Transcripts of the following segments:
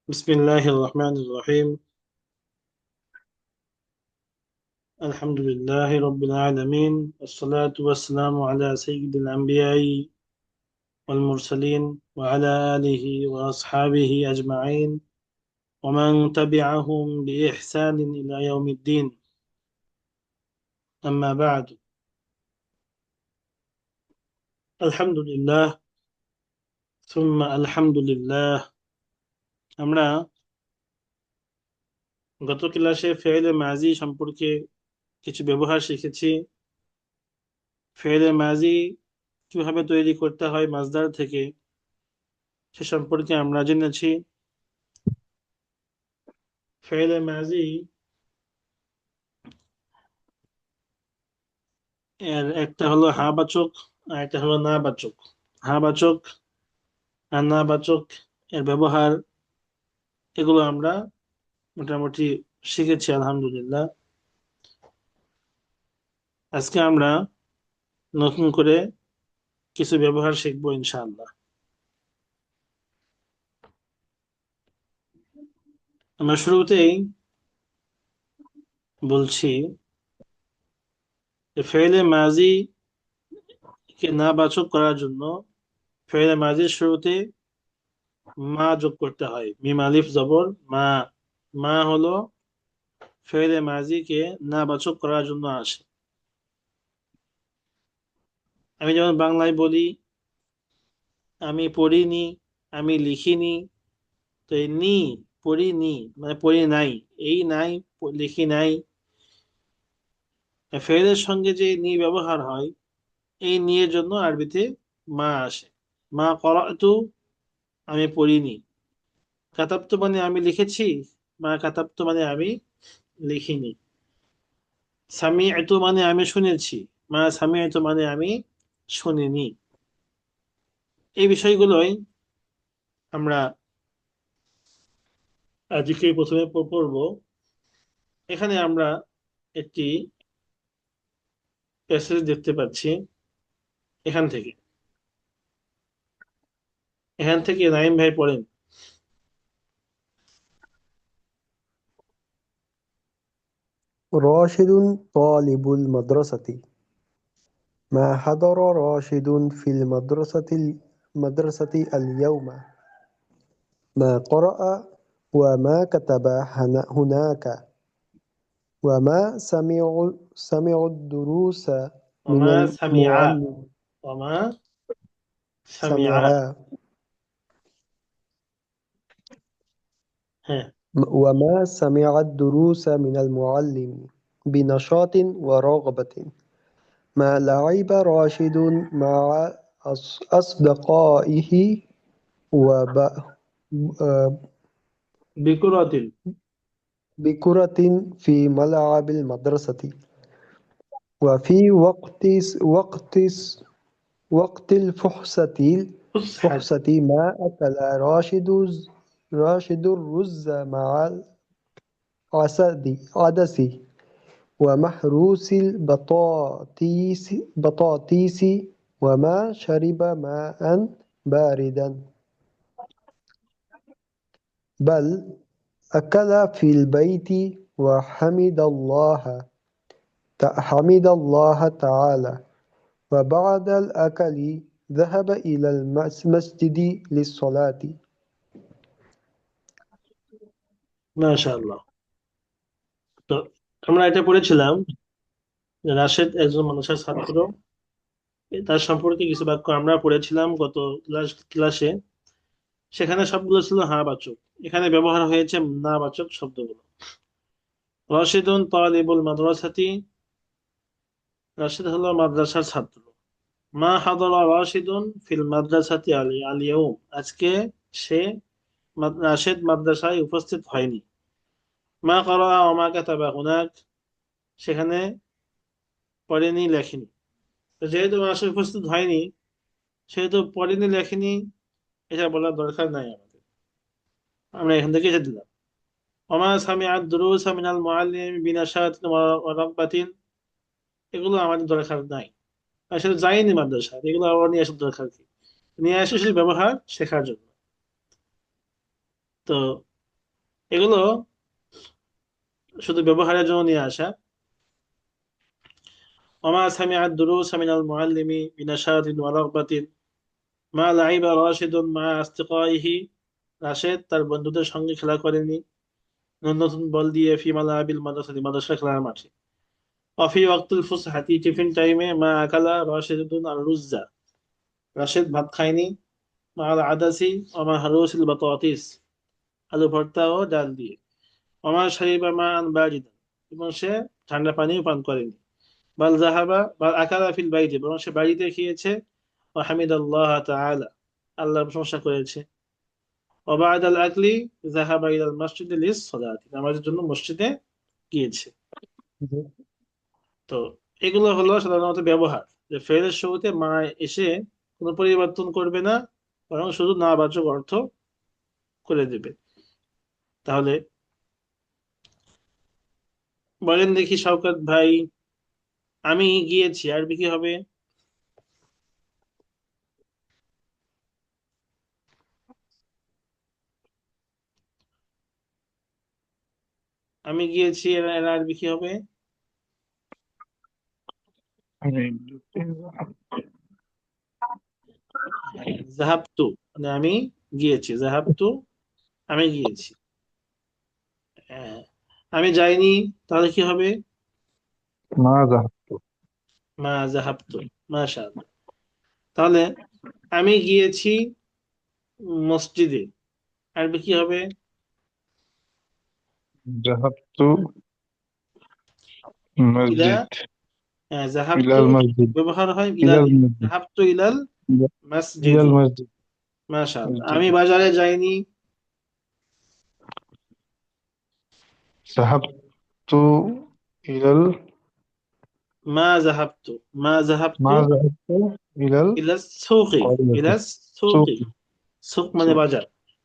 بسم الله الرحمن الرحيم. الحمد لله رب العالمين، والصلاة والسلام على سيد الأنبياء والمرسلين وعلى آله وأصحابه أجمعين ومن تبعهم بإحسان إلى يوم الدين. أما بعد، الحمد لله ثم الحمد لله। আমরা গত ক্লাসে ফেইলে মাজি সম্পর্কে কিছু ব্যবহার শিখেছি। ফেইলে মাজি কিভাবে তৈরি করতে হয় মাসদার থেকে সে সম্পর্কে আমরা জেনেছি। ফেইলে মাজি এর একটা হলো হা বাচক আর একটা হলো না বাচক। হা বাচক আর না বাচক এর ব্যবহার এগুলো আমরা মোটামুটি শিখেছি আলহামদুলিল্লাহ। আজকে আমরা নতুন করে কিছু ব্যবহার শিখবো ইনশাআল্লাহ। আমরা শুরুতেই বলছি যে ফেইলে মাজি কে না বাচক করার জন্য ফেইলে মাজির শুরুতে মা যোগ করতে হয়। মিম আলিফ জবর মা। মা হলো ফেইলে মাজি কে না বাচক করার জন্য আসে। আমি যেমন বাংলায় বলি আমি পড়িনি, আমি লিখিনি। তো এই নি, পড়িনি মানে পড়ি নাই, এই নাই, লিখি নাই। ফেরের সঙ্গে যে নি ব্যবহার হয়, এই নিয়ের জন্য আরবিতে মা আসে। মা করাতু, আমি পড়িনি। কাতাবতু মানে আমি লিখেছি, মা কাতাবতু মানে আমি লিখিনি। সামিআতু মানে আমি শুনেছি, মা সামিআতু মানে আমি শুনিনি। এই বিষয়গুলোই আমরা আজকে প্রথমে পড়বো। এখানে আমরা একটি প্যাসেজ দেখতে পাচ্ছি। এখান থেকে এখান থেকে নাইম ভাই পড়েন। راشد طالب المدرسة. ما حضر راشد في المدرسة اليوم. ما قرأ وما كتب هناك. وما سمع الدروس من وما سمع المعلم. وما سمع. سمع. ها. وما سمع الدروس من المعلم بنشاط ورغبة. ما لعب راشد مع أصدقائه بكرة. بكرة في ملعب المدرسة. وفي وقت فسحة. الفحصة ما أكل راشد الرز مع العدس ومحروس بطاطيس وما شرب ماء باردا. بل أكل في البيت حمد الله تعالى. وبعد الأكل ذهب إلى المسجد للصلاة. মাশাআল্লাহ। তো আমরা এটা পড়েছিলাম যে রাশেদ একজন মানুষের ছাত্র। তার সম্পর্কে কিছু বাক্য আমরা পড়েছিলাম গত ক্লাসে। সেখানে সবগুলো ছিল হা বাচক। এখানে ব্যবহার হয়েছে না বাচক শব্দগুলো। রশিদুন তালিবুল মাদ্রাসাতি, রাশিদ হলো মাদ্রাসার ছাত্র। মা হাদরা রাশিদুন ফিল মাদ্রাসাতি আলিয়াউম, আজকে সে রাশেদ মাদ্রাসায় উপস্থিত হয়নি। মা করা ওমা কাতাবা হুনাক, সেখানে পড়েনি লেখেনি। তো যেহেতু আসলে উপস্থিত হয়নি, সেহেতু পড়েনি লেখেনি এটা বলার দরকার নাই আমাদের। আমরা এখান থেকে এটা দিলাম। ওমা সামিআদ দুরুসা মিনাল মুআল্লিম বিনাশাতিন ওয়া রাগবাতিন, এগুলো আমাদের দরকার নাই। আসলে যায়নি মাদ্রাসা, এগুলো আবার নিয়ে আসার দরকার কি? নিয়ে আসে শুধু ব্যবহার শেখার জন্য। তো এগুলো শুধু ব্যবহারের জন্য নিয়ে আসা। ওমা সামিআদ দুরুসা মিনাল মুআল্লিমি বিনাশাতিন ওয়া রাগবাতিন মা লাইবা রাশিদুন মা আসতিকাইহি। রাশেদ তার বন্ধুদের সঙ্গে খেলা করেনি নতুন নতুন বল দিয়ে ফি মালাবিল মাদ্রাসাতি মাদ্রাসা খেলার মাঠে। অফি ওয়াক্তুল ফুসহাতি টিফিন টাইমে মা আকালা রাশিদুন আর রুজ্জা। রাশেদ ভাত খায়নি মা আল আদাসি ওমা হারুসিল বাতাতিস আলু ভর্তা ও ডাল দিয়ে। ওমা শারিবা মা আন বারিদান এবং সে ঠান্ডা পানিও পান করেনি। বাল জাহাবা বাল আকালা ফিল বাইতি বরং সে বাড়িতে খেয়েছে। ও হামিদাল্লাহ তাআলা আল্লাহর প্রশংসা করেছে। ওয়া বা'দাল আকলি যাহাবা ইলাল মসজিদে লিস সালাতি নামাজের জন্য মসজিদে গিয়েছে। জি। তো এগুলো হলো সাধারণত ব্যবহার, যে ফেলের শুরুতে মা এসে কোনো পরিবর্তন করবে না, বরং শুধু না বাচক অর্থ করে দেবে। তাহলে বলেন দেখি শওকত ভাই, আমি গিয়েছি আরবি কি হবে? আমি গিয়েছি এর এর আরবি কি হবে? জাহাবতু মানে আমি গিয়েছি, জাহাবতু আমি গিয়েছি। হ্যাঁ, আমি যাইনি, তাহলে কি হবে? ماذا؟ মা জাহাবতু। মাশাআল্লাহ। তাহলে আমি গিয়েছি মসজিদে, আরবি কি হবে? ذهبت ইলা। مسجد হ্যাঁ, إلى জাহাবতু المسجد ব্যবহার হয় ইলা إلى দিয়ে। المسجد জাহাবতু ইলাল إلى إلى মসজিদি। المسجد মাশাআল্লাহ। مسجد আমি বাজারে যাইনি। ذهبت إلى মা জাহাবতু। মা জাহাবতু ما ذهبت إلى ইলা সুকি। القرية ইলা سوق সুকি। সুক মানে سوق বাজার।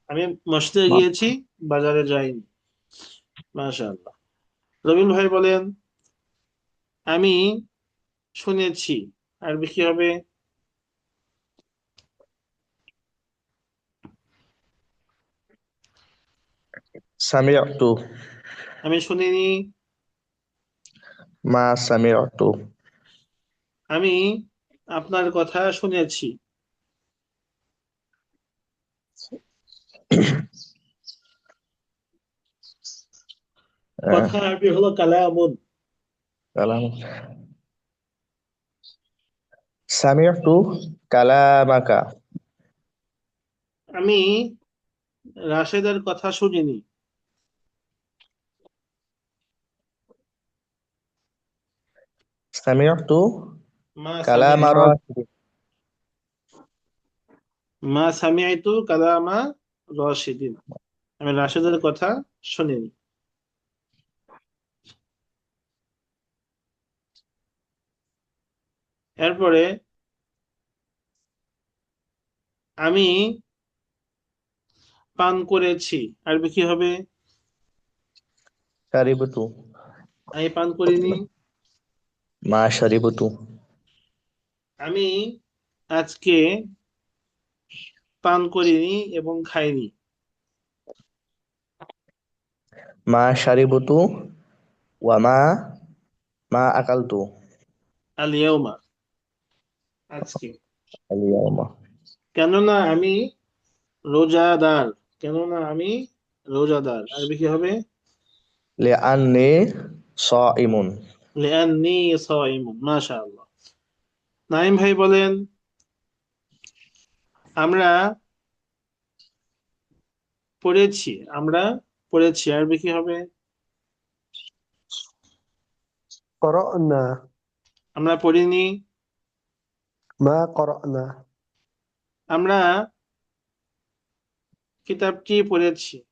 আমি মসজিদে ما গিয়েছি, বাজারে যাইনি। মাশাআল্লাহ। রবিউল ভাই বলেন, আমি শুনেছি, আরবি কি হবে? سمعت আমি শুনিনি। ما سمعت আমি আপনার কথা শুনেছি। কথা আরবি হলো কালামুন। كلام سمعت كلامك আমি রাশেদের কথা শুনিনি। سمعت মা كلام সামিআতু। ما راشد মা সামিআতু কালামা রাশিদিন। আমি রাশেদের কথা শুনিনি। এরপরে আমি পান করেছি, আরবি কি হবে? شربت আমি পান করিনি। ما شربت আমি আজকে পান করিনি এবং খাইনি। ما شربت وما ما أكلت আল ইয়াউমা আজকে। اليوم কেননা আমি রোজাদার। কেননা আমি রোজাদার, আরবি কি হবে? لأني صائم লিআন্নী সাইমুন। মাশাআল্লাহ। নাইম ভাই বলেন, আমরা পড়েছি। আমরা পড়েছি, আরবি কি হবে? قرأنا আমরা পড়িনি। ما قرأنا আমরা কিতাবটি পড়েছি।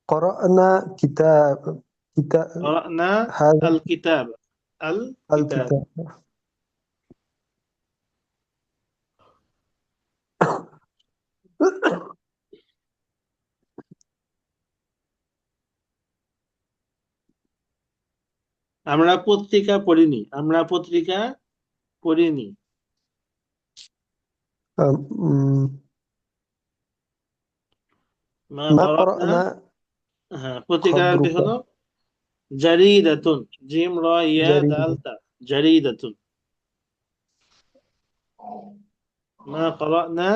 قرأنا كتاب قرأنا هذا الكتاب। الكتاب। الكتاب. আমরা পত্রিকা পড়িনি। আমরা পত্রিকা পড়িনি। أم- মা ما করানা, قرأنا হ্যাঁ প্রতিকারান্তি خبرك হলো জারিদাতুন, জিম র ইয়া দাল جريدة তা, জারিদাতুন। মা করানা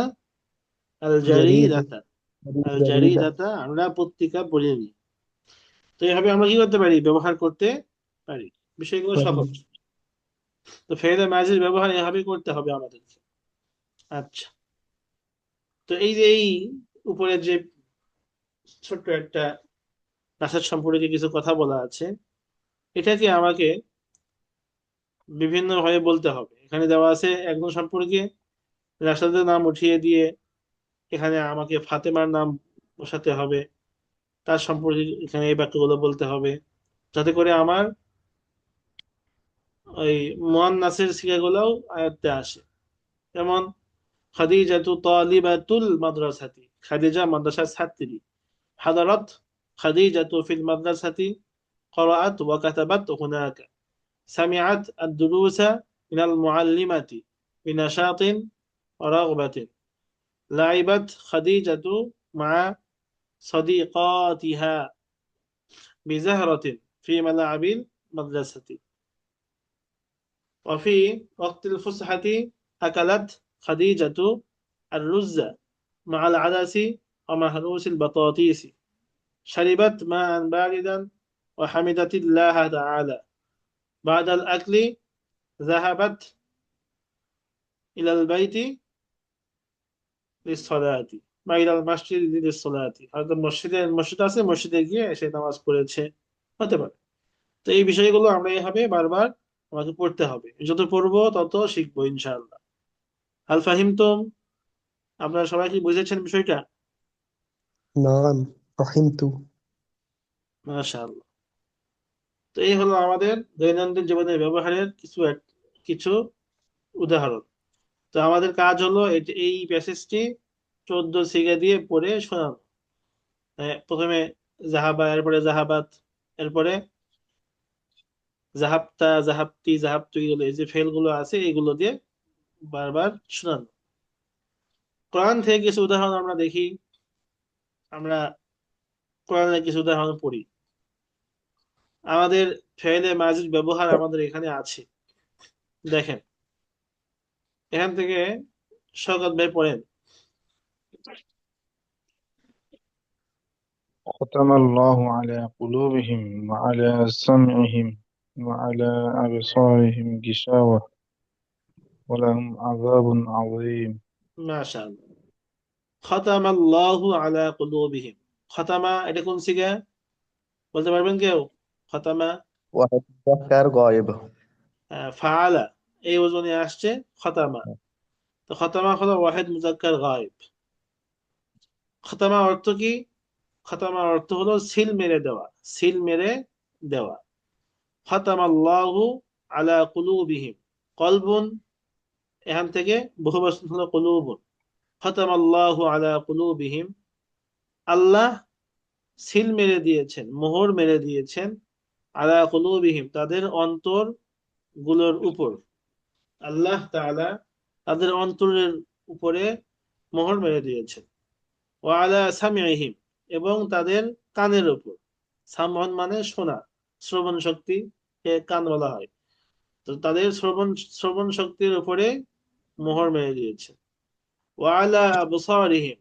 আল جريدة জারিদাতা, আল جريدة জারিদাতা আমরা পত্রিকা পড়িনি। তো এইভাবে আমরা কি করতে পারি, ব্যবহার করতে পারি, বিষয়গুলো সহজ। তো ফেলে মাজির ব্যবহার এভাবে করতে হবে আমাদেরকে। আচ্ছা, তো এই যে এই উপরে যে ছোট্ট একটা নাসার সম্পর্কে কিছু কথা বলা আছে, এটাকে আমাকে বিভিন্ন ভাবে বলতে হবে। এখানে দেওয়া আছে একজন সম্পর্কে রাশাদের নাম উঠিয়ে দিয়ে এখানে আমাকে ফাতেমার নাম বসাতে হবে, তার সম্পর্কে এখানে এই বাক্যগুলো বলতে হবে, যাতে করে আমার ওই মুয়ান্নাসের সিগাগুলোও আয়ত্তে আসে। যেমন খাদিজাতু তালিবাতুল মাদ্রাসাতি, খাদিজা মাদ্রাসার ছাত্রী। হাদারাত খাদিজাতু ফিল মাদ্রাসাতি, قرأت وكتبت هناك، سمعت الدروس من المعلمة بنشاط ورغبة، لعبت خديجة مع صديقاتها بزهرة في ملاعب المدرسة، وفي وقت الفسحة أكلت خديجة الرز مع العدس ومهروس البطاطيس، شربت ماء باردا وحمدت الله تعالى، بعد الأكل ذهبت إلى البيت للصلاة বা ইলাল মাসজিদ লিসসালাতি, হয়তো মসজিদ আছে, মসজিদে গিয়ে সে নামাজ পড়েছে, হতে পারে। তো এই বিষয়গুলো আমরা এইভাবে বারবার আমাকে পড়তে হবে, যত পড়বো তত শিখবো ইনশাআল্লাহ। আল ফাহিমতুম, আপনারা সবাই কি বুঝেছেন বিষয়টা? نعم فهمت মাশাআল্লাহ। তো এই হলো আমাদের দৈনন্দিন জীবনের ব্যবহারের কিছু উদাহরণ। তো আমাদের কাজ হলো এই প্যাসেজটি 14 সিগা দিয়ে পড়ে শোনানো। প্রথমে জাহাবা, এরপরে জাহাবাত, এরপরে জাহাবতা, জাহাবতি, জাহাবতু, এগুলো এই যে ফেল গুলো আছে এগুলো দিয়ে বারবার শোনানো। কোরআন থেকে কিছু উদাহরণ আমরা দেখি। আমরা কোরআনের কিছু উদাহরণ পড়ি। আমাদের ফেলে মাজির ব্যবহার আমাদের এখানে আছে, দেখেন এখান থেকে শওকত ভাই পড়েন। ختم الله على قلوبهم وعلى سمعهم وعلى أبصارهم غشاوة ولهم عذاب عظيم মাশাআল্লাহ। খতামাল্লাহু আলা কুলুবিহিম, খতামা এটা কোন সিগা বলতে পারবেন কেউ? খতামা ওয়াহিদ মুযাক্কার গায়েব। ফাআলা, এই ওজনে আসছে খতামা। তো খতামা হলো ওয়াহিদ মুজাক্কার গায়েব। খতামা অর্থ কি? খতামা অর্থ হলো সিল মেরে দেওয়া, সিল মেরে দেওয়া। খতামাল্লাহু আলা কুলুবিহিম, কলবুন এখান থেকে বহুবচন হলো কুলুবুন। খতামাল্লাহু আলা কুলুবিহিম, আল্লাহ সিল মেরে দিয়েছেন, মোহর মেরে দিয়েছেন, আলা কুলুবিহিম তাদের অন্তর গুলোর উপর। আল্লাহ তাআলা তাদের অন্তরের উপরে মোহর মেরে দিয়েছেন। ওয়া আলা সামিইহিম, এবং তাদের কানের উপর। সামন মানে শোনা, শ্রবণ শক্তি কে কান বলা হয়। তো তাদের শ্রবণ শক্তির উপরে মোহর মেরে দিয়েছে। ওয়া আলা আবসারিহিম,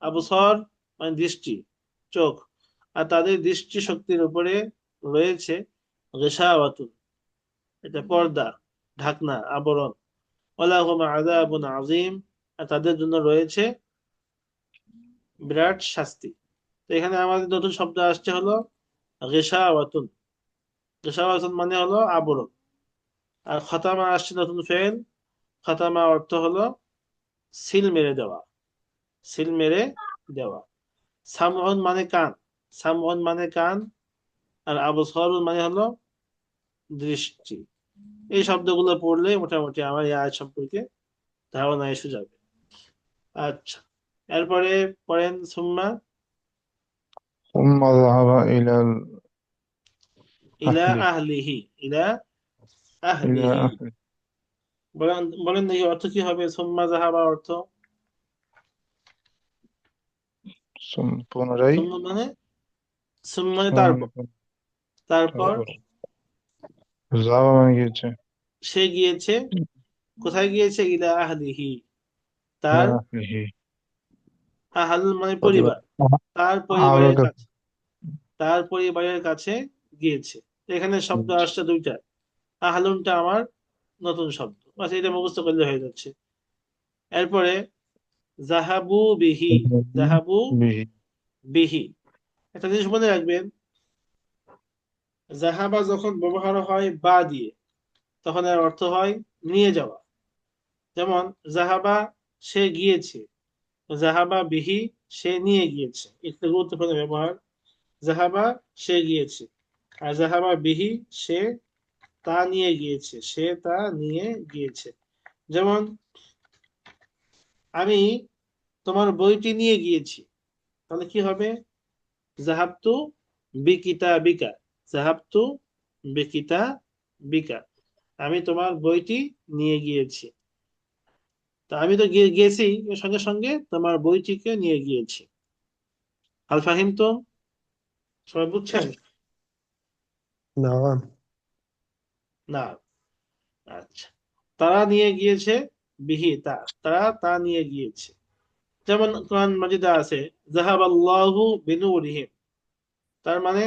আবসার মানে দৃষ্টি, চোখ, আর তাদের দৃষ্টি শক্তির উপরে রয়েছে গিশাওয়াতুন, এটা পর্দা, ঢাকনা, আবরণ। ওয়ালাহুম আযাবুন আযীম, আর তাদের জন্য রয়েছে বিরাট শাস্তি। তো এখানে আমাদের নতুন শব্দ আসছে হলো গিশাওয়াতুন। গিশাওয়াতুন মানে হলো আবরণ। আর খতামা আসছে নতুন ফেল। খতামা অর্থ হলো সিল মেরে দেওয়া, সিল মেরে দেওয়া। সামউন মানে কান, সামউন মানে কান, আর আবসারুন মানে হলো দৃষ্টি। এই শব্দগুলো পড়লে মোটামুটি আমার এই আয়াত সম্পর্কে ধারণা এসে যাবে। আচ্ছা, এরপরে পড়েন সুম্মা ثم ذهب إلى ইলা أهله আহলিহি, ইলা إلى আহলিহি। أهله বলেন বলেন দেখি অর্থ কি হবে সুম্মা জাহাবা অর্থ? পুনরায় সুম্মা মানে তারপর পুনরায় তারপর তারপর যাওয়া মানে গিয়েছে সে গিয়েছে, কোথায় গিয়েছে? ইলা আহলিহি, তার লাহি আহল মানে পরিবার পরিবার, তার আলোর পরিবারের কাছে কাছে, তার পরিবারের কাছে গিয়েছে। এখানে শব্দ আসছে দুইটা, আহলুনটা আমার নতুন শব্দ, বাস এটা মুখস্থ করলে হয়ে যাচ্ছে। এরপরে জাহাবু বিহি, জাহাবু বিহি বিহি। একটা জিনিস মনে রাখবেন, জাহাবা যখন ব্যবহার হয় বা দিয়ে, তখন এর অর্থ হয় নিয়ে যাওয়া। যেমন জাহাবা সে গিয়েছে, জাহাবা বিহি সে নিয়ে গিয়েছে, এটা গুরুত্বপূর্ণ ব্যবহার। জাহাবা সে গিয়েছে, আর জাহাবা বিহি সে তা নিয়ে গিয়েছে, সে তা নিয়ে গিয়েছে। যেমন আমি তোমার বইটি নিয়ে গিয়েছি, তাহলে কি হবে? জাহাবতু বিকিতাবিকা, জাহাবতু বিকিতাবিকা, আমি তোমার বইটি নিয়ে গিয়েছি। তা আমি তো গেছি, এর সঙ্গে সঙ্গে তোমার বইটিকে নিয়ে গিয়েছি। আল ফাহিম তো, সবাই বুঝছেন? نعم না, আচ্ছা। তারা নিয়ে গিয়েছে, বিহি তা, তারা তা নিয়ে গিয়েছে। যেমন কোরআন মাজিদে আছে যাহাবাল্লাহু বিনুরিহিম, তার মানে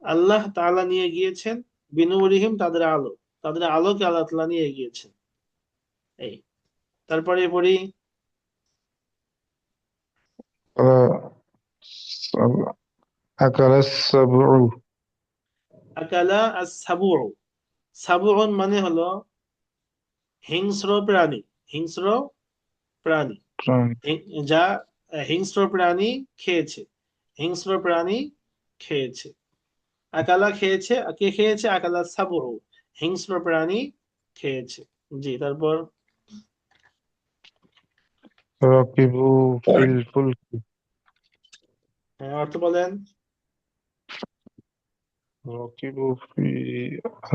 আল্লাহ তাআলা নিয়ে গিয়েছেন, বিনুরিহিম তাদের আলো, তাদের আলোকে আল্লাহ তাআলা নিয়ে গিয়েছেন। এই, তারপরে পড়ি أكل السبع আকালা আস-সাবুউ, সাবুউন মানে হলো হিংস্র প্রাণী, হিংস্র প্রাণী, প্রাণী যা হিংস্র প্রাণী খেয়েছে, হিংস্র প্রাণী খেয়েছে। আকালা খেয়েছে, কে খেয়েছে? আকালা সাবুউ, হিংস্র প্রাণী খেয়েছে। জি, তারপর ركبوا في الفلك অর্থ বলেন। ركبوا في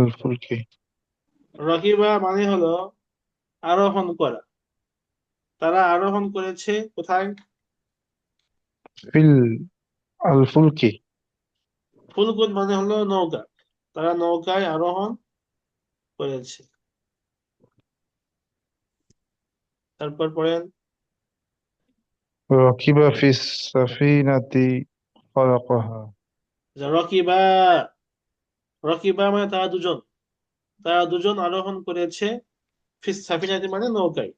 الفلك রকিবা মানে হলো আরোহণ করা, তারা আরোহণ করেছে কোথায়? في الفلك ফুলকুদ মানে হলো নৌকা, তারা নৌকায় আরোহণ করেছে। তারপর পড়েন ركب في السفينة خلقها যে রকিবা, রকিবা মানে তারা দুজন, তারা দুজন আরোহণ করেছে, ফিস সাফিনাতি মানে নৌকায়,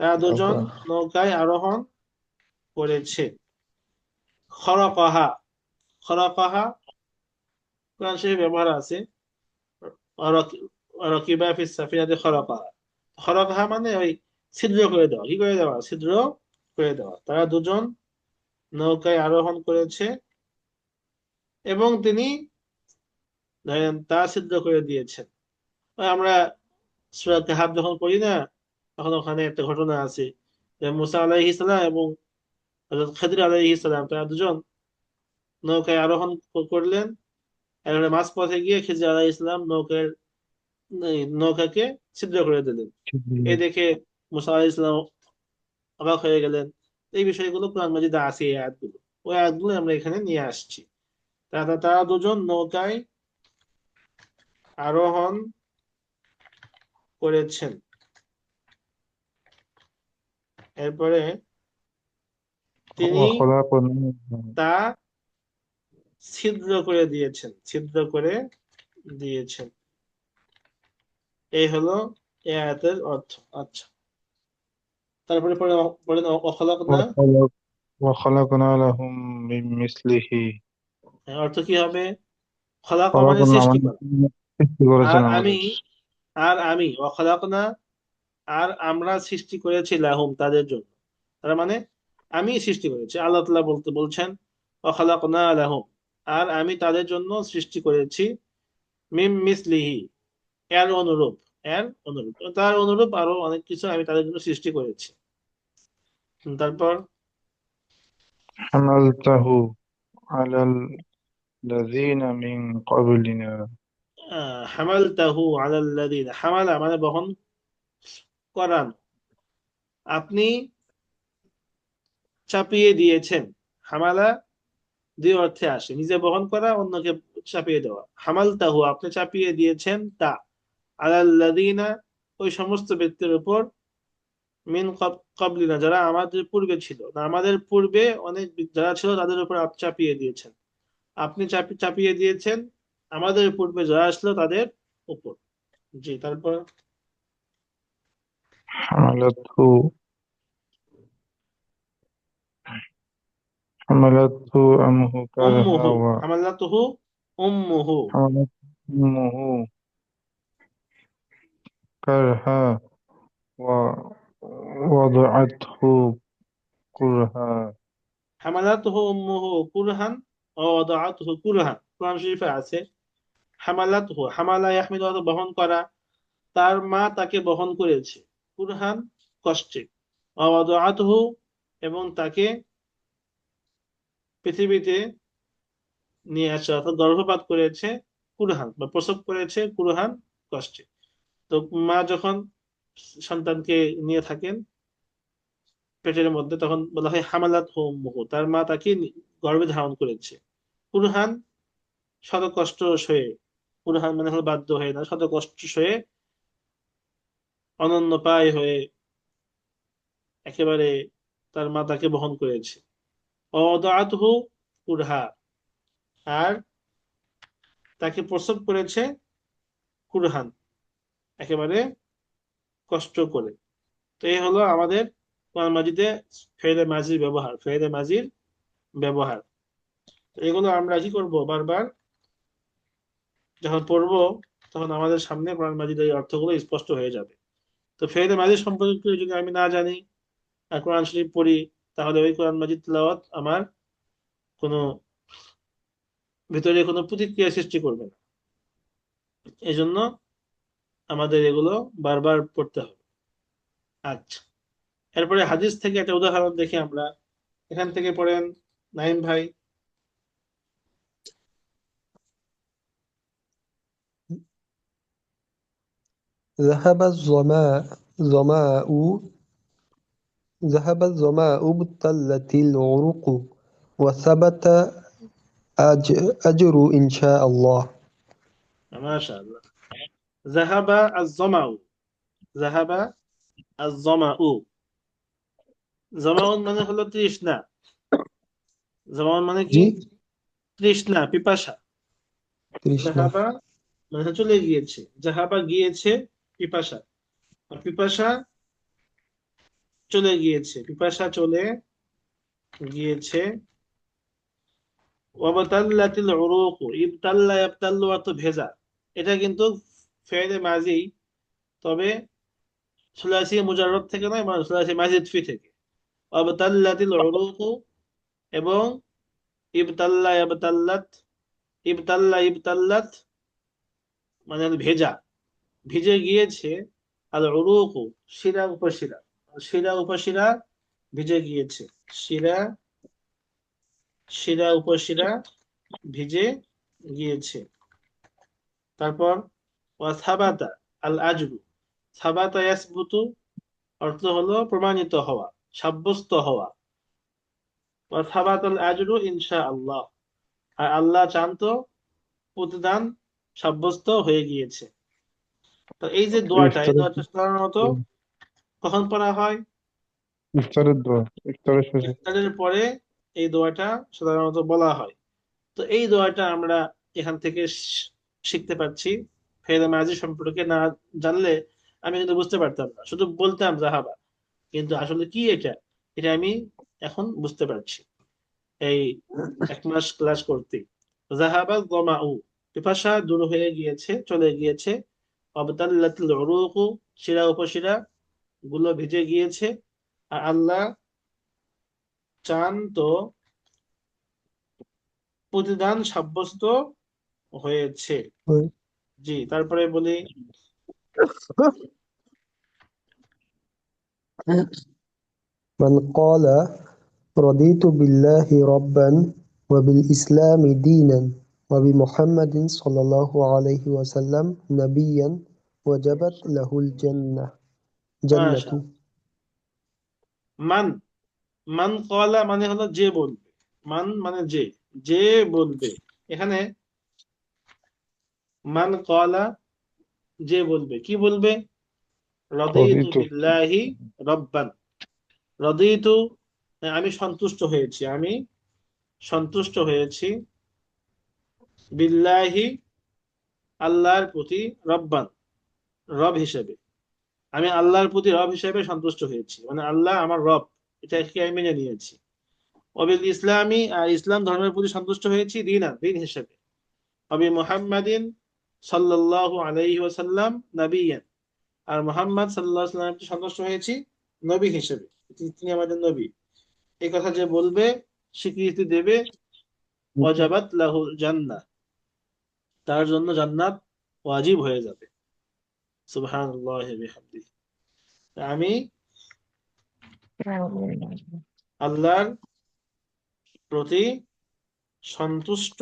তারা দুজন الله নৌকায় আরোহণ করেছে। খরকহা, খরকহা কোরআন শরীফে ব্যবহার আছে, রকিবা ফিস সাফিনাতি খরকহা, খরকহা মানে ওই ছিদ্র করে দেওয়া, কি করে দেওয়া? ছিদ্র করে দেওয়া। তারা দুজন নৌকায় আরোহণ করেছে এবং তিনি তা ছিদ্র করে দিয়েছেন। ওই আমরা সূরা কাহাফ যখন পড়ি না, তখন ওখানে একটা ঘটনা আছে যে মুসা আলাইহিস সালাম এবং হযরত খাদির আলাইহিস সালাম, তারা দুজন নৌকায় আরোহণ করলেন। এর মাঝপথে গিয়ে খিজির আলাইহিস সালাম নৌকাকে ছিদ্র করে দিলেন। এই দেখে মুসা আলাইহিস সালাম অবাক হয়ে গেলেন। এই বিষয়গুলো কোরআন মাজিদে আছে, এই আয়াতগুলো, ওই আয়াতগুলো আমরা এখানে নিয়ে আসছি। তারা তারা দুজন নৌকায় আরোহণ করেছেন। এরপরে তিনি وخلقنا তা ছিদ্র করে দিয়েছেন, ছিদ্র করে দিয়েছেন। এই হলো এই আয়াতের অর্থ। আচ্ছা, তারপরে পড়েন অখলাকনা, وخلق وخلقنا لهم من مثله অর্থ কি হবে? খলাকা মানে خلقنا সৃষ্টি মানে করা। সৃষ্টি আর করেছেন আমি, আমাদের অখলাকনা, আর আমরা সৃষ্টি করেছি লাহুম তাদের জন্য, তার মানে আমি সৃষ্টি করেছি, আল্লাহ তাআলা বলছেন অখলাকনা লাহুম, আর আমি তাদের জন্য সৃষ্টি করেছি মিম মিসলিহি, এর অনুরূপ, এর অনুরূপ, তার অনুরূপ আরো অনেক কিছু আমি তাদের জন্য সৃষ্টি করেছি। তারপর حملته على الذين من قبلنا হামালতাহু আলাল্লাযিনা, হামালা মানে বহন করান, আপনি চাপিয়ে দিয়েছেন, হামালা দুই অর্থে আসে, নিজে বহন করা, অন্যকে চাপিয়ে দেওয়া। হামালতাহু, আপনি চাপিয়ে দিয়েছেন তা, আলাল্লাযীনা, ওই সমস্ত ব্যক্তির উপর, মিন ক্বাবলিনা, যারা আমাদের পূর্বে ছিল, না আমাদের পূর্বে অনেক যারা ছিল তাদের উপর আপনি চাপিয়ে দিয়েছেন। আপনি চাপিয়ে দিয়েছেন আমাদের পূর্বে যারা আসলো তাদের উপর। জি, তারপর حملته حملته أمه كرها উম্মুহু, হামালাতুহু উম্মুহু। وحملته أمه كرها ووضعته كرها হামালাতুহু উম্মুহু কুরহান ও ওয়াদাআতুহু কুরহান, কোরআন শরীফে আছে। হামালাতুহু, হামালা ইয়াহমিলু, অর্থ বহন করা, তার মা তাকে বহন করেছে, কুরহান, কষ্টে, ওয়া ওয়াদাআতুহু, এবং তাকে পৃথিবীতে নিয়ে আসা অর্থাৎ গর্ভপাত করেছে, কুরহান বা প্রসব করেছে কুরহান, কষ্টে। তো মা যখন সন্তানকে নিয়ে থাকেন পেটের মধ্যে, তখন বলা হয় হামালাত উম্মুহু, তার মা তাকে গর্ভে ধারণ করেছে, কুরহান, শত কষ্ট সয়ে। কুরহান মানে হলো বাধ্য হয়ে না, শত কষ্ট সয়ে, অনন্যপায় হয়ে, একেবারে তার মা তাকে বহন করেছে। অদাআতুহু কুরহা, আর তাকে প্রসব করেছে কুরহান, একেবারে কষ্ট করে। তো এই হলো আমাদের কোরআন মাজিদে ফেইলে মাজির ব্যবহার, ফেইলে মাজির ব্যবহার। তো এগুলো আমরা কি করব, বারবার যখন পড়বো তখন আমাদের সামনে কোরআন মাজিদের এই অর্থগুলো স্পষ্ট হয়ে যাবে। তো ফেইলে মাজিদ সম্পর্কে যদি আমি না জানি আর কোরআন শরীফ পড়ি, তাহলে ওই কোরআন মাজিদ তিলাওয়াত আমার কোনো ভিতরে কোনো প্রতিক্রিয়া সৃষ্টি করবে না। এই জন্য আমাদের এগুলো বারবার পড়তে হবে। আচ্ছা, এরপরে হাদিস থেকে একটা উদাহরণ দেখি আমরা। এখান থেকে পড়েন নাইম ভাই। ذهب الظماء ابتلت العروق وثبت أجر إن شاء الله. মাশাআল্লাহ। জাহাবা আজ-জামাউ, জাহাবা আজ-জামাউ, জামাউন মানে হলো তৃষ্ণা। জামাউন মানে কি? জি, তৃষ্ণা, পিপাসা। তৃষ্ণা। জাহাবা মানে চলে গিয়েছে, জাহাবা গিয়েছে পিপাসা, আর পিপাসা চলে গিয়েছে, পিপাসা চলে গিয়েছে। ওয়াবাতাল্লাতিল উরুকু, ইবতাল্লা ইয়াবতাল্লু অর্থ ভেজা, এটা কিন্তু ফেইলে মাজি, তবে সুলাসি মুজাররদ থেকে নয়, মানে সুলাসি মাজিদ ফি থেকে। ওয়াবাতাল্লাতিল উরুকু, এবং ইবতাল্লা ইয়াবতাল্লাত, ইবতাল্লা ইবতাল্লাত মানে হলো ভেজা, ভিজে গিয়েছে। আল উরুকু, শিরা উপশিরা, শিরা উপশিরা ভিজে গিয়েছে, শিরা, শিরা উপশিরা ভিজে গিয়েছে। তারপর ওয়াসাবাতা আল আজরু, সাবাতা ইয়াসবুতু অর্থ হলো প্রমাণিত হওয়া, সাব্যস্ত হওয়া। ওয়াসাবাত আল আজরু ইনশাআল্লাহ, আর আল্লাহ চান তো প্রতিদান সাব্যস্ত হয়ে গিয়েছে। তো এই যে দোয়াটা, এই ইফতারের দোয়াটা সাধারণত কখন পড়া হয়? ইফতারের দোয়া, ইফতারের শেষে। ইফতারের পরে এই দোয়াটা সাধারণত বলা হয়। তো এই দোয়াটা আমরা এখান থেকে শিখতে পারছি। ফেলে মাজি সম্পর্কে না জানলে আমি কিন্তু বুঝতে পারতাম না, শুধু বলতাম জাহাবা, কিন্তু আসলে কি এটা, এটা আমি এখন বুঝতে পারছি এই 1 মাস ক্লাস করতে। জাহাবা গমাউ, পিপাসা দূর হয়ে গিয়েছে, চলে গিয়েছে। অবতাল্লাতিল উরুকু, শিরা উপশিরা গুলো ভিজে গিয়েছে, আর আল্লাহ চান তো প্রতিদান সাব্যস্ত হয়েছে। জি, তারপরে বলি من قال رضيت بالله ربا وبالإسلام دينا وبمحمد صلى الله عليه وسلم نبيا وجبت له جنة. মাশা, মান, মান কলা মানে হলো যে বলবে, মান মানে যে, যে বলবে। এখানে মান ক্বালা, যে বলবে, কি বলবে? রাদিতু رضيت বিল্লাহি রাব্বান। রাদিতু, আমি সন্তুষ্ট হয়েছি, আমি সন্তুষ্ট হয়েছি, বিল্লাহি, আল্লাহর প্রতি, রব্বান, রব হিসেবে। আমি আল্লাহর প্রতি রব হিসেবে সন্তুষ্ট হয়েছি, মানে আল্লাহ আমার রব, এটাকে আমি মেনে নিয়েছি। অবিল ইসলামী, আর ইসলাম ধর্মের প্রতি সন্তুষ্ট হয়েছি, দিন হিসেবে। অবি মুহাম্মাদিন সাল্লাল্লাহু আলাইহি ওয়াসাল্লাম নবিয়ান, আর মুহাম্মদ সাল্লাল্লাহু আলাইহি ওয়াসাল্লামের প্রতি সন্তুষ্ট হয়েছি নবী হিসেবে, তিনি আমাদের নবী। এই কথা যে বলবে, স্বীকৃতি দেবে, ওয়াজাবাত লাহুল জান্নাহ, তার জন্য জান্নাত ওয়াজিব হয়ে যাবে। সুবহানাল্লাহি বিহামদিহি। আমি আল্লাহর প্রতি সন্তুষ্ট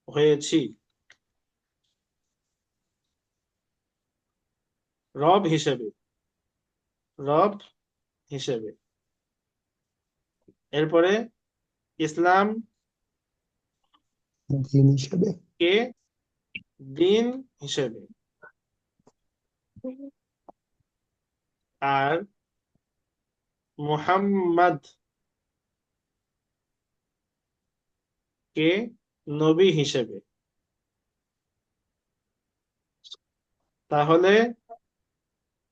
হয়েছি রব হিসেবে, রব হিসেবে। এরপরে ইসলাম দিন হিসেবে। কে দিন হিসেবে, আর মুহাম্মদ কে নবী হিসেবে। তাহলে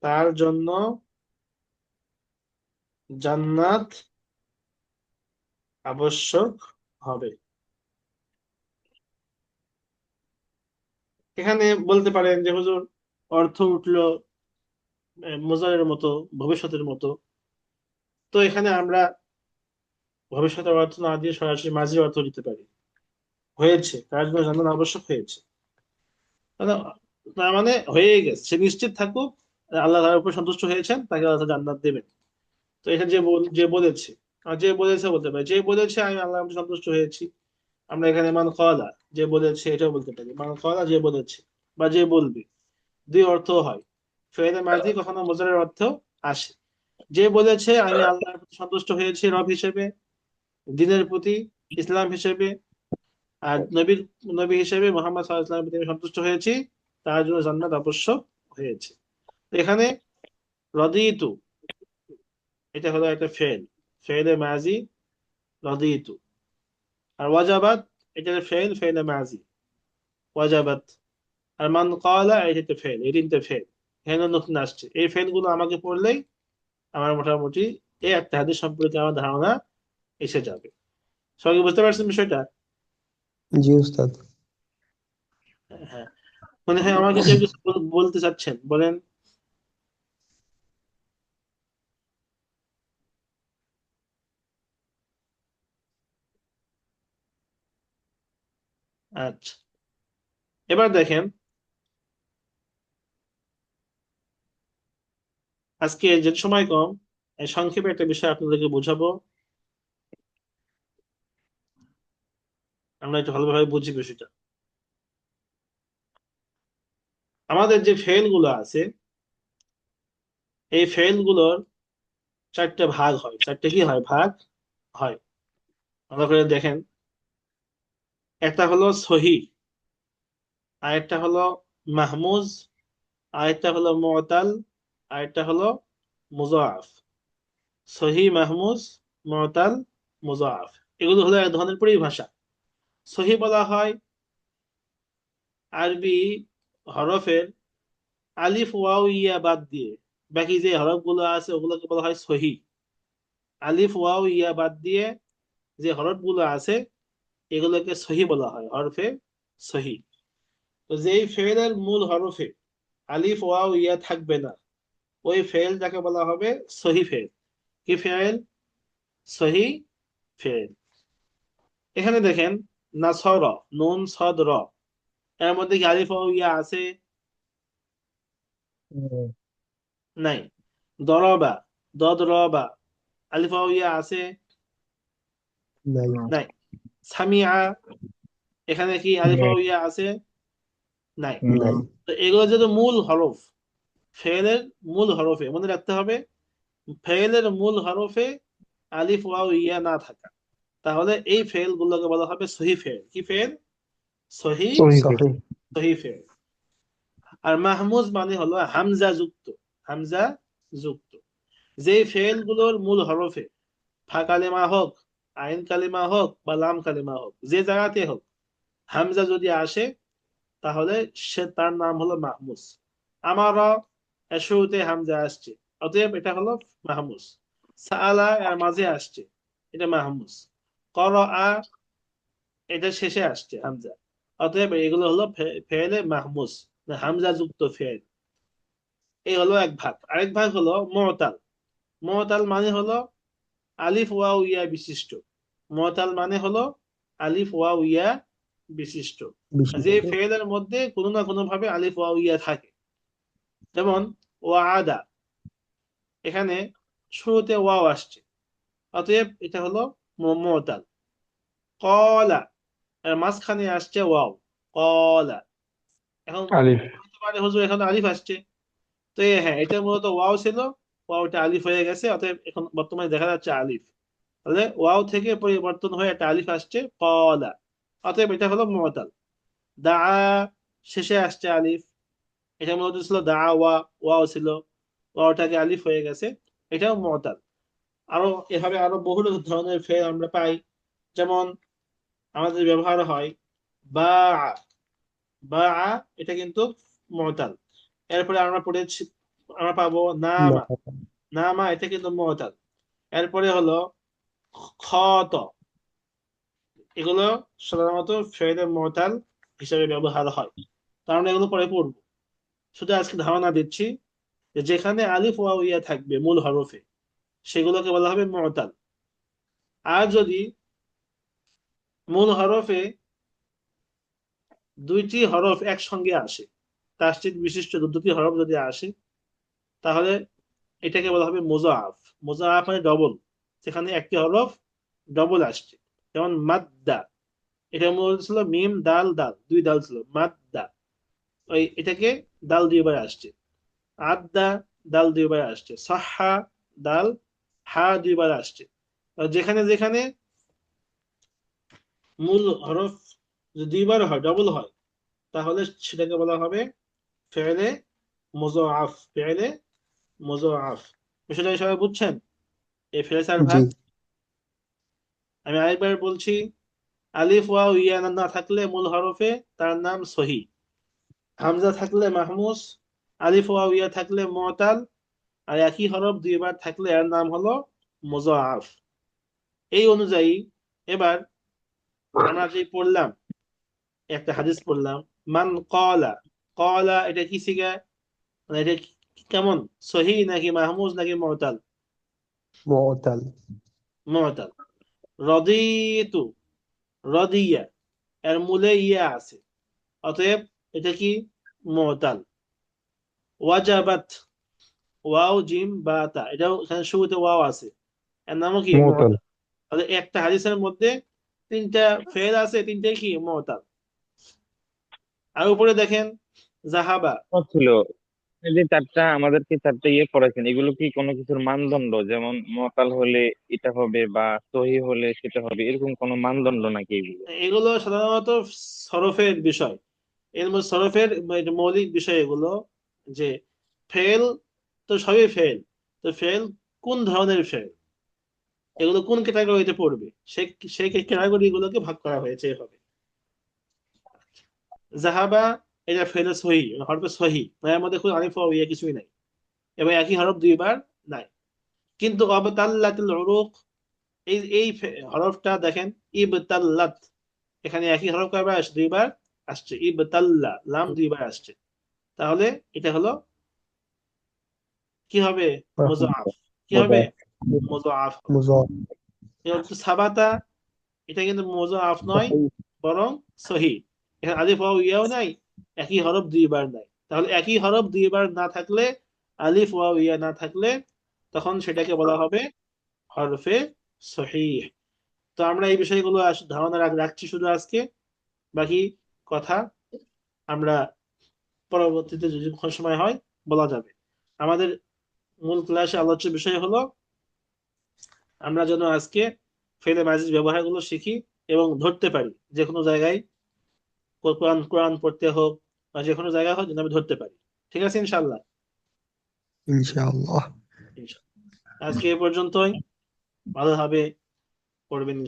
তার জন্য জান্নাত আবশ্যক হবে। এখানে বলতে পারেন যে হুজুর, অর্থ উঠলো মুজারের মতো, ভবিষ্যতের মতো। তো এখানে আমরা ভবিষ্যতের অর্থ না দিয়ে সরাসরি মাঝির অর্থ দিতে পারি। হয়েছে, তার জন্য জান্নাত আবশ্যক হয়েছে, মানে তার মানে হয়ে গেছে, সে নিশ্চিত থাকুক আল্লাহ তার উপর সন্তুষ্ট হয়েছেন, তাকে আল্লাহ তাআলা জান্নাত দেবেন। তো এটা যে বলেছে, আর যে বলেছে বলতে পারে, যে বলেছে আমি আল্লাহর উপর সন্তুষ্ট হয়েছি। আমরা এখানে মান কওয়ালা, যে বলেছে, এটাও বলতে পারি, মান কওয়ালা, যে বলেছে, বা যে বলবে, দুই অর্থ হয়। ফেলে মাঝি কখনো মুজারের অর্থ আসে। যে বলেছে আমি আল্লাহর প্রতি সন্তুষ্ট হয়েছি রব হিসেবে, দ্বীনের প্রতি, ইসলাম হিসেবে, আর নবী হিসেবে মুহাম্মদ সাল্লাল্লাহু আলাইহি ওয়াসাল্লামের প্রতি আমি সন্তুষ্ট হয়েছি, তার জন্য জান্নাত আবশ্যক হয়েছে। তো এখানে রদিতু, এটা হলো একটা ফেল, ফেলে মাজি, রদিতু। আর ওয়াজাবাত, এটা ফেলে মাজি, ওয়াজাবাত। আর মান ক্বালা, এটা ফেল, এই তিনটে ফেল এখানে নতুন আসছে। এই ফেল গুলো আমাকে পড়লেই আমার মোটামুটি এই একটা হাদিস সম্পর্কে আমার ধারণা এসে যাবে। সবাই বুঝতে পারছেন বিষয়টা? জি উস্তাদ। হ্যাঁ, মনে হয় আমাকে কেউ কিছু বলতে চাচ্ছেন, বলেন। আচ্ছা, এবার দেখেন, আজকে যে সময় কম, এই সংক্ষেপে একটা বিষয় আপনাদেরকে বোঝাবো, আমরা একটু ভালোভাবে বুঝি বিষয়টা। আমাদের যে ফেল গুলো আছে, এই ফেল গুলোর চারটে ভাগ হয়, চারটে কি হয়, ভাগ হয়। ভালো করে দেখেন, একটা হলো সহি, আরেকটা হলো মাহমুজ, আরেকটা হলো মুআতাল, আরেকটা হলো মুযাআফ। সহি, মাহমুজ, মুআতাল, মুযাআফ, এগুলো হলো এক ধরনের পরিভাষা। সহি বলা হয় আরবি হরফের আলিফ ওয়াও ইয়া বাদ দিয়ে বাকি যে হরফগুলো আছে ওগুলোকে বলা হয় সহি। আলিফ ওয়াও ইয়া বাদ দিয়ে যে হরফগুলো আছে এগুলোকে সহি বলা হয়, হরফে সহি। তো যেই ফেলের মূল হরফে আলিফ ওয়াও ইয়া থাকবে না, ওই ফেল যাকে বলা হবে সহি ফেল। কি ফেল? সহি ফেল। এখানে দেখেন, নাসর, নুন সদ র, এর মধ্যে কি আলিফ ওয়াও ইয়া আছে? নাই। দরবা, দদ রবা, আলিফ ওয়াও ইয়া আছে? নাই। নাই। সামিআ, এখানে কি আলিফ ওয়াও ইয়া আছে? নাই। নাই। তো এগুলো যেহেতু মূল হরফ, ফেলের মূল হরফে মনে রাখতে হবে, ফেলের মূল হরফে আলিফ ওয়াও ইয়া না থাকা, তাহলে এই ফেল গুলোকে বলা হবে সহি ফেল। কি ফেল? সহি সহি ফেল। صحيح সহি ফেল। আর মাহমুজ মানে হলো হামজা যুক্ত, হামজা যুক্ত। যে ফেল গুলোর মূল হরফে ফা কালিমা হোক, আইন কালিমা হোক বা লাম কালিমা হোক, যে জায়গাতে হোক হামজা যদি আসে তাহলে সে তার নাম হলো মাহমুজ। আমারও এর শুরুতে হামজা আসছে, অতএব এটা হলো মাহমুজ। সাআলা এর মাঝে আসছে, এটা মাহমুজ। করআ এটা শেষে আসছে হামজা, অতএব এগুলো হলো ফেলে মাহমুজ, হামজা যুক্ত ফেল। এই হলো এক ভাগ। আরেক ভাগ হলো মুতাল। মুতাল মানে হলো আলিফ ওয়াও ইয়া বিশিষ্ট। মুতাল মানে হলো আলিফ ওয়াও ইয়া বিশিষ্ট। যে বিশিষ্ট ফেলের মধ্যে কোনো না কোনো ভাবে আলিফ ওয়াও ইয়া থাকে। যেমন ওয়াদা, এখানে শুরুতে ওয়াও আসছে, অতএব এটা হলো মুতাল। কলা এর মাঝখানে আসছে ওয়াও, কলা। এখন আলিফ। বলতে পারে হুজুর এখানে আলিফ আসছে, তো হ্যাঁ, এটা মূলত ওয়াও ছিল, ওয়াওটা আলিফ হয়ে গেছে, অতএব এখন বর্তমানে দেখা যাচ্ছে আলিফ। তাহলে ওয়াও থেকে পরিবর্তন হয়ে একটা আলিফ আসছে কলা, অতএব এটা হলো মুতাল। দা শেষে আসছে আলিফ, এটা মূলত ছিল দা ওয়া, ওয়াও ছিল, ওয়াওটাকে আলিফ হয়ে গেছে, এটাও মুতাল। আরো এভাবে আরো বহু ধরনের ফেল আমরা পাই। যেমন আমাদের ব্যবহার হয় বা, বা এটা কিন্তু মুতাল। এরপরে আমরা পড়েছি, আমরা পাবো নামা, نعم নামা এটা কিন্তু মুতাল। এরপরে হলো খত, এগুলো সাধারণত ফেলে মুতাল হিসেবে ব্যবহার হয়। কারণ এগুলো পরে পড়বো, শুধু আজকে ধারণা দিচ্ছি যে যেখানে আলিফ ওয়াও ইয়া থাকবে মূল হরফে সেগুলোকে বলা হবে মুতাল। আর যদি মূল হরফে দুইটি হরফ একসঙ্গে আসে, তাসদীদ বিশিষ্ট দুটি হরফ যদি আসে, তাহলে এটাকে বলা হবে মুযাআফ। মুযাআফ মানে ডবল, সেখানে একটি হরফ ডবল আসছে। যেমন মাদ্দা, এটা মূল ছিল মিম দাল দাল, দুই দাল ছিল, মাদ্দা, ওই এটাকে দাল দুইবার আসছে। আদ্দা দাল দুইবার আসছে। সাহহা দাল হা দুইবার আসছে। যেখানে যেখানে মূল হরফ যদি দুইবার হয়, ডবল হয়, তাহলে সেটাকে বলা হবে ফেলে মুযাআফ, ফেলে মুযাআফ। বিষয়টা সবাই বুঝছেন? এই ফেরেশার জি ভাগ আমি আরেকবার বলছি। আলিফ ওয়াও ইয়া না থাকলে মূল হরফে তার নাম সহি, হামজা থাকলে মাহমুস, আলিফ ওয়াও ইয়া থাকলে মুতাল, আর একই হরফ দুইবার থাকলে এর নাম হলো মুযাআফ। এই অনুযায়ী এবার আমরা যে পড়লাম, একটা হাদিস পড়লাম, মান ক্বালা, ক্বালা এটা কি সিগা, মানে এটা কেমন, সহি নাকি মাহমুজ নাকি মুতাল? معتل মুতাল। রদিতু, রদিয়া এর মূলে ইয়া আছে, অতএব এটা কি মুতাল। ওয়াজাবাত, ওয়াও জিম বা তা, এটাও এখানে শুরুতে ওয়াও আছে, এর নামও কি মুতাল। মুতাল। তাহলে একটা হাদিসের মধ্যে তিনটা ফেল আছে, তিনটাই কি মুতাল। আর উপরে দেখেন জাহাবা, ছিল এই যে চারটা আমাদেরকে চারটা ইয়ে পড়াইছেন, এগুলো কি কোনো কিছুর মানদণ্ড? যেমন মুআতাল হলে এটা হবে বা সহি হলে সেটা হবে, এরকম কোনো মানদণ্ড নাকি এগুলো? এগুলো সাধারণত সরফের বিষয়, এর মধ্যে সরফের মৌলিক বিষয় এগুলো, যে ফেল তো সবই ফেল, তো ফেল কোন ধরনের ফেল, এগুলো কোন ক্যাটাগরিতে পড়বে, সেই ক্যাটাগরি গুলোকে ভাগ করা হয়েছে এভাবে। জাহাবা এটা ফেলে সহি, হরফে সহি, এর মধ্যে কোনো আলিফ ওয়াও ইয়া কিছুই নাই, এবং একই হরফ দুইবার নাই। কিন্তু আবতাল্লাতুল উরুক, এই হরফটা দেখেন, ইবতাল্লাত, এখানে একই হরফ কয়বার আসছে, দুইবার আসছে, ইবতাল্লা লাম দুইবার আসছে, তাহলে এটা হলো কি হবে, মুযাআফ। কি হবে? মুযাআফ হবে। مضاف এবার হচ্ছে সাবাতা, এটা কিন্তু মুযাআফ নয়, صحيح বরং সহি। এখানে আলিফ ওয়াও ইয়াও নাই, একই হরফ দুইবার নাই, তাহলে একই হরফ দুইবার না থাকলে, আলিফ ওয়াও ইয়া না থাকলে, তখন সেটাকে বলা হবে হরফে সহিহ। তো আমরা এই বিষয়গুলো ধারণা রাখছি শুধু আজকে, বাকি কথা আমরা পরবর্তীতে যদি কোনো সময় হয় বলা যাবে। আমাদের মূল ক্লাসে আলোচ্য বিষয় হলো আমরা যেন আজকে ফেলে মাজিজ ব্যবহারগুলো শিখি এবং ধরতে পারি, যে কোনো জায়গায় কোরআন কোরআন পড়তে হোক বা যে কোনো জায়গায় হোক যেন আমি ধরতে পারি। ঠিক আছে ইনশাল্লাহ। ইনশাআল্লাহ। ইনশাল্লাহ। আজকে এ পর্যন্তই। ভালোভাবে পড়বেন।